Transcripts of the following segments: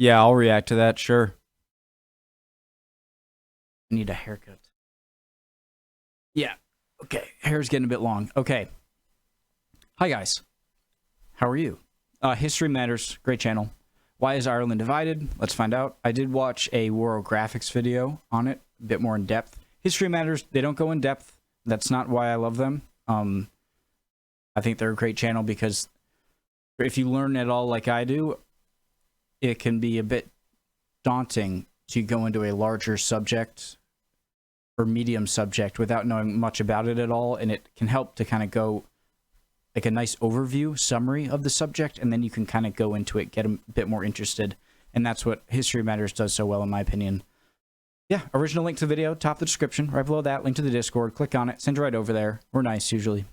Yeah, I'll react to that, sure. I need a haircut. Yeah. Okay. Hair's getting a bit long. Okay. Hi, guys. How are you? History Matters. Great channel. Why is Ireland divided? Let's find out. I did watch a World Graphics video on it, a bit more in depth. History Matters, they don't go in depth. That's not why I love them. I think they're a great channel because if you learn it all like I do, it can be a bit daunting to go into a larger subject or medium subject without knowing much about it at all, and it can help to kind of go like a nice overview summary of the subject, and then you can kind of go into it, get a bit more interested, and that's what History Matters does so well, in my opinion. Yeah, original link to the video, top of the description, right below that, link to the Discord, click on it, send you right over there. We're nice usually.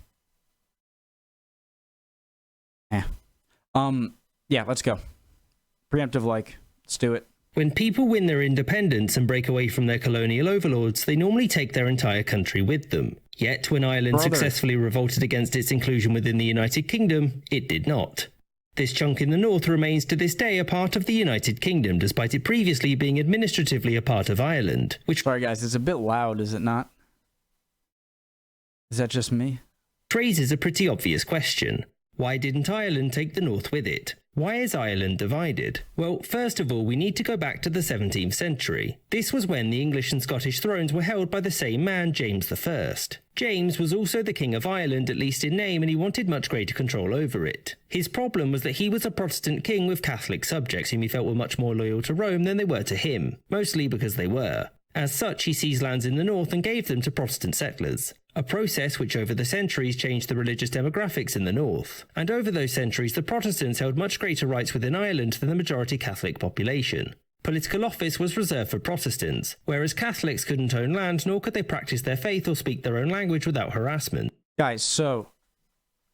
Yeah, let's go. Preemptive like, let's do it. When people win their independence and break away from their colonial overlords, they normally take their entire country with them. Yet, when Ireland successfully revolted against its inclusion within the United Kingdom, it did not. This chunk in the north remains to this day a part of the United Kingdom, despite it previously being administratively a part of Ireland, which... Sorry guys, it's a bit loud, is it not? Is that just me? Raises a pretty obvious question. Why didn't Ireland take the north with it? Why is Ireland divided? Well, first of all, we need to go back to the 17th century. This was when the English and Scottish thrones were held by the same man, James I. James was also the King of Ireland, at least in name, and he wanted much greater control over it. His problem was that he was a Protestant king with Catholic subjects whom he felt were much more loyal to Rome than they were to him, mostly because they were. As such, he seized lands in the north and gave them to Protestant settlers, a process which over the centuries changed the religious demographics in the north. And over those centuries, the Protestants held much greater rights within Ireland than the majority Catholic population. Political office was reserved for Protestants, whereas Catholics couldn't own land, nor could they practice their faith or speak their own language without harassment. Guys, so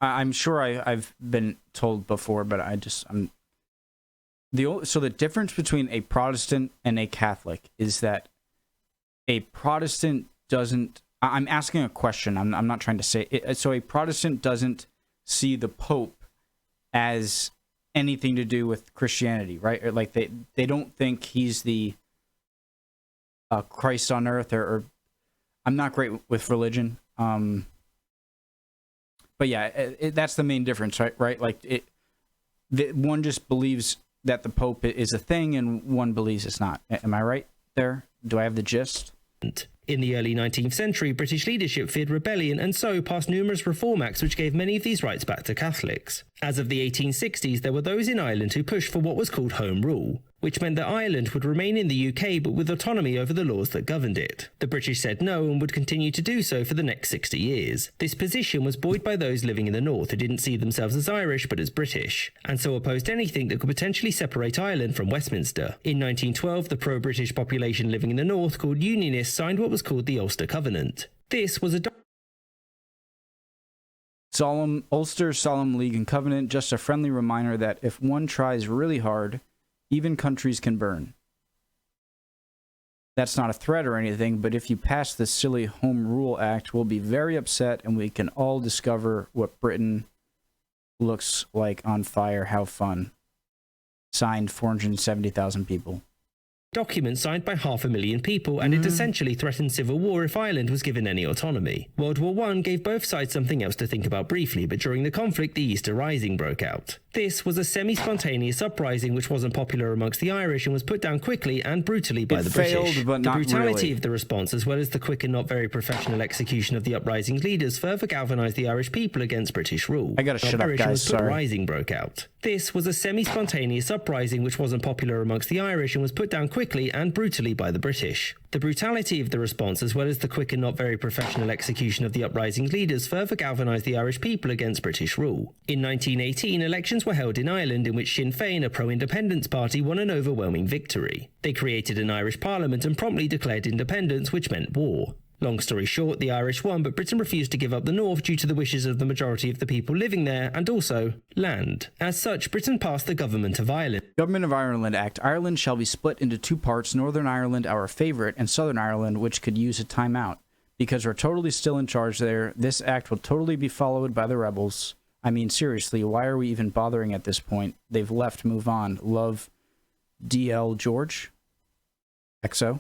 I'm sure I've been told before, but so the difference between a Protestant and a Catholic is that a Protestant doesn't... I'm asking a question. I'm not trying to say it. So a Protestant doesn't see the Pope as anything to do with Christianity, right? Or like they don't think he's the Christ on earth, or I'm not great with religion. But yeah, that's the main difference, right? Like one just believes that the Pope is a thing, and one believes it's not. Am I right there? Do I have the gist? In the early 19th century, British leadership feared rebellion and so passed numerous reform acts which gave many of these rights back to Catholics. As of the 1860s, there were those in Ireland who pushed for what was called Home Rule, which meant that Ireland would remain in the UK but with autonomy over the laws that governed it. The British said no and would continue to do so for the next 60 years. This position was buoyed by those living in the north who didn't see themselves as Irish but as British, and so opposed anything that could potentially separate Ireland from Westminster. In 1912, the pro-British population living in the north, called Unionists, signed what was called the Ulster Covenant. This was a Ulster Solemn League and Covenant, just a friendly reminder that if one tries really hard, even countries can burn. That's not a threat or anything, but if you pass this silly Home Rule Act, we'll be very upset and we can all discover what Britain looks like on fire. How fun. Signed 470,000 people. Document signed by 500,000 people, and it essentially threatened civil war if Ireland was given any autonomy. World War I gave both sides something else to think about briefly, but during the conflict the Easter Rising broke out. This was a semi-spontaneous uprising which wasn't popular amongst the Irish and was put down quickly and brutally by the British. But the not brutality really. of the response, as well as the quick and not very professional execution of the uprising's leaders, further galvanized the Irish people against British rule. I gotta shut up, guys, sorry. Rising broke out. This was a semi-spontaneous uprising which wasn't popular amongst the Irish and was put down quickly and brutally by the British. The brutality of the response, as well as the quick and not very professional execution of the uprising's leaders, further galvanised the Irish people against British rule. In 1918, elections were held in Ireland in which Sinn Féin, a pro-independence party, won an overwhelming victory. They created an Irish parliament and promptly declared independence, which meant war. Long story short, the Irish won, but Britain refused to give up the north due to the wishes of the majority of the people living there, and also land. As such, Britain passed the Government of Ireland. Government of Ireland Act. Ireland shall be split into two parts, Northern Ireland, our favorite, and Southern Ireland, which could use a timeout. Because we're totally still in charge there, this act will totally be followed by the rebels. I mean, seriously, why are we even bothering at this point? They've left, move on. Love DL George. XO.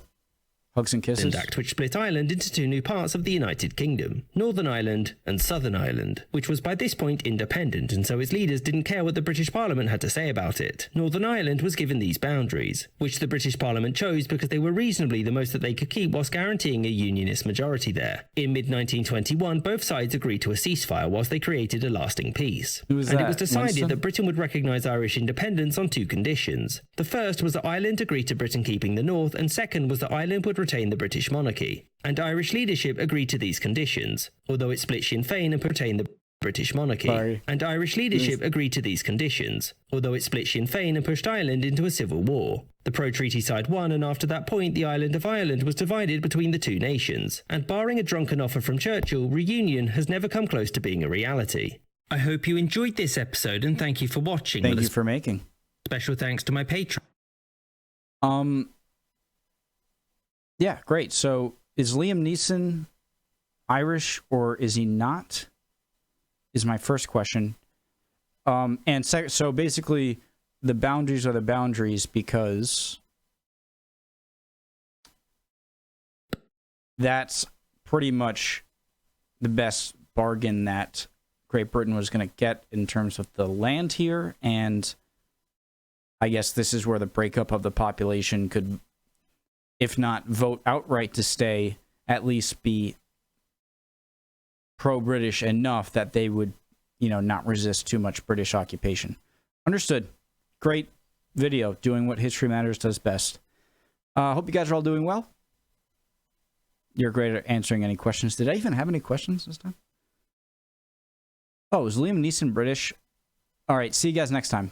Hugs and kisses. Act which split Ireland into two new parts of the United Kingdom, Northern Ireland and Southern Ireland, which was by this point independent, and so its leaders didn't care what the British Parliament had to say about it. Northern Ireland was given these boundaries, which the British Parliament chose because they were reasonably the most that they could keep whilst guaranteeing a unionist majority there. In mid-1921, both sides agreed to a ceasefire whilst they created a lasting peace. Who was and that? it was decided Winston? that Britain would recognise Irish independence on two conditions. The first was that Ireland agreed to Britain keeping the North, and second was that Ireland would retain the British monarchy. And Irish leadership agreed to these conditions, although it split Sinn Féin and retained the British monarchy. Sorry. And Irish leadership agreed to these conditions, although it split Sinn Féin and pushed Ireland into a civil war. The pro-treaty side won, and after that point the island of Ireland was divided between the two nations, and barring a drunken offer from Churchill, reunion has never come close to being a reality. I hope you enjoyed this episode, and thank you for watching. Thank you for making. Special thanks to my patron. Yeah, great. So is Liam Neeson Irish or is he not? Is my first question. And so basically the boundaries are the boundaries because that's pretty much the best bargain that Great Britain was going to get in terms of the land here. And I guess this is where the breakup of the population could, if not vote outright to stay, at least be pro-British enough that they would, not resist too much British occupation. Understood. Great video doing what History Matters does best. Hope you guys are all doing well. You're great at answering any questions. Did I even have any questions this time? Oh, is Liam Neeson British? All right, see you guys next time.